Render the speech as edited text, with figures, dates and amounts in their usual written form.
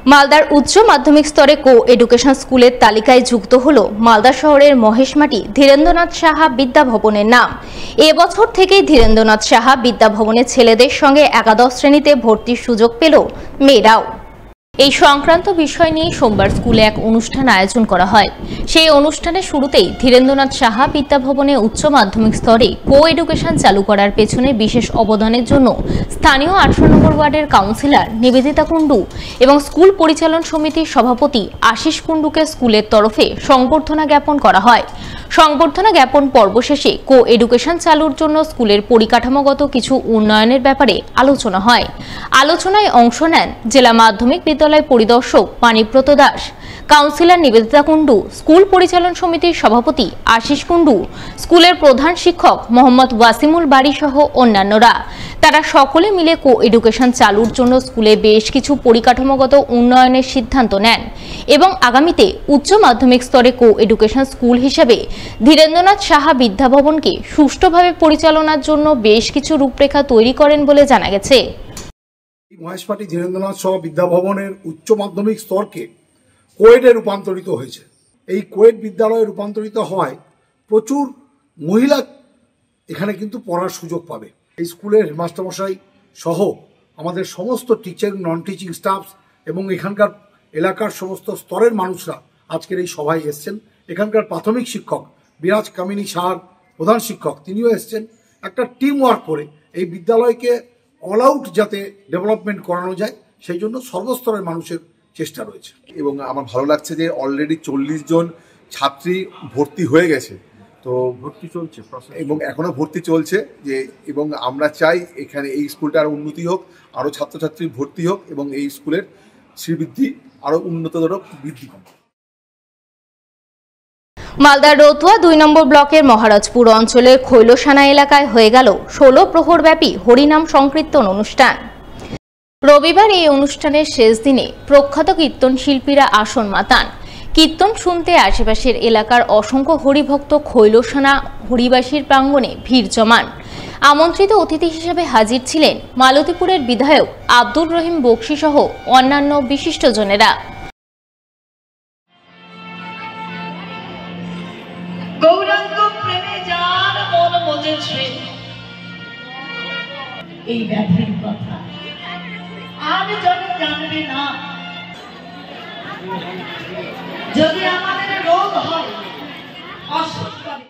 মালদার উচ্চ মাধ্যমিক স্তরে কো এডুকেশন স্কুলের তালিকায় যুক্ত হলো মালদা শহরের মহেশমাটি ধীরেন্দ্রনাথ সাহা বিদ্যা ভবনের নাম। এবছর থেকেই ধীরেন্দ্রনাথ সাহা বিদ্যা ভবনের ছেলেদের সঙ্গে একাদশ শ্রেণীতে ভর্তির সুযোগ পেল মেয়েরাও। এই সংক্রান্ত বিষয় নিয়ে সোমবার স্কুলে এক অনুষ্ঠান আয়োজন করা হয়। সেই অনুষ্ঠানের শুরুতেই ধীরেন্দ্রনাথ সাহা বিদ্যা ভবনে উচ্চ মাধ্যমিক স্তরে কো এডুকেশন চালু করার পেছনে বিশেষ অবদানের জন্য স্থানীয় 18 নম্বর ওয়ার্ডের কাউন্সিলর নিবেদিতা কুণ্ডু এবং স্কুল পরিচালন সমিতির সভাপতি আশিস কুণ্ডুকে স্কুলের তরফে সংবর্ধনা জ্ঞাপন করা হয়। সংবর্ধনা জ্ঞাপন পর্ব শেষে কো এডুকেশন চালুর জন্য স্কুলের পরিকাঠামোগত কিছু উন্নয়নের ব্যাপারে আলোচনা হয়। আলোচনায় অংশ নেন জেলা মাধ্যমিক বিদ্যালয় পরিদর্শক পানিব্রত দাস, কাউন্সিলর নিবেদিতা কুণ্ডু, স্কুল পরিচালন সমিতির সভাপতি আশিস কুণ্ডু, স্কুলের প্রধান শিক্ষক মোহাম্মদ ওয়াসিমুল বাড়ি সহ অন্যান্যরা। তারা সকলে মিলে কো এডুকেশন চালুর জন্য স্কুলে বেশ কিছু পরিকাঠামোগত উন্নয়নের সিদ্ধান্ত নেন এবং আগামীতে উচ্চ মাধ্যমিক স্তরে কো এডুকেশন স্কুল হিসেবে ধীরেন্দ্রনাথ সাহা বিদ্যা ভবনকে সুষ্ঠুভাবে পরিচালনার জন্য বেশ কিছু রূপরেখা তৈরি করেন বলে জানা গেছে। মহেশমাটি ধীরেন্দ্রনাথ সাহা বিদ্যা ভবনের উচ্চ মাধ্যমিক স্তরকে কোয়েডে রূপান্তরিত হয়েছে। এই কোয়েড বিদ্যালয়ে রূপান্তরিত হওয়ায় প্রচুর মহিলা এখানে কিন্তু পড়ার সুযোগ পাবে। এই স্কুলের হেডমাস্টারমশাই সহ আমাদের সমস্ত টিচার, নন টিচিং স্টাফ এবং এখানকার এলাকার সমস্ত স্তরের মানুষরা আজকের এই সভায় এসছেন। এখানকার প্রাথমিক শিক্ষক বিরাজ কামিনী সাহার প্রধান শিক্ষক, তিনিও এসছেন। একটা টিম ওয়ার্ক করে এই বিদ্যালয়কে অল আউট যাতে ডেভেলপমেন্ট করানো যায় সেই জন্য সর্বস্তরের মানুষের চেষ্টা রয়েছে। এবং আমার ভালো লাগছে যে অলরেডি 40 জন ছাত্রী ভর্তি হয়ে গেছে, তো ভর্তি চলছে এবং এখনো ভর্তি চলছে যে, এবং আমরা চাই এখানে এই স্কুলটা আরো উন্নতি হোক, আরো ছাত্রছাত্রী ভর্তি হোক এবং এই স্কুলের শ্রীবৃদ্ধি আরো উন্নততর বৃদ্ধি পাবে। মালদার রতুয়া 2 নম্বর ব্লকের মহারাজপুর অঞ্চলের খৈলসানা এলাকায় হয়ে গেল 16 প্রহরব্যাপী হরিনাম সংকীর্তন অনুষ্ঠান। রবিবার এই অনুষ্ঠানের শেষ দিনে প্রখ্যাত কীর্তন শিল্পীরা আসন মাতান। কীর্তন শুনতে আশেপাশের এলাকার অসংখ্য হরিভক্ত খৈলসানা হরিবাসীর প্রাঙ্গণে ভিড় জমান। আমন্ত্রিত অতিথি হিসেবে হাজির ছিলেন মালতীপুরের বিধায়ক আব্দুর রহিম বক্সি সহ অন্যান্য বিশিষ্টজনেরা। গৌরাঙ্গ প্রেমে যার মন মজেছে, এই ব্যাধির কথা আর জন জানবে না। যদি আমাদের রোগ হয়, অসুস্থ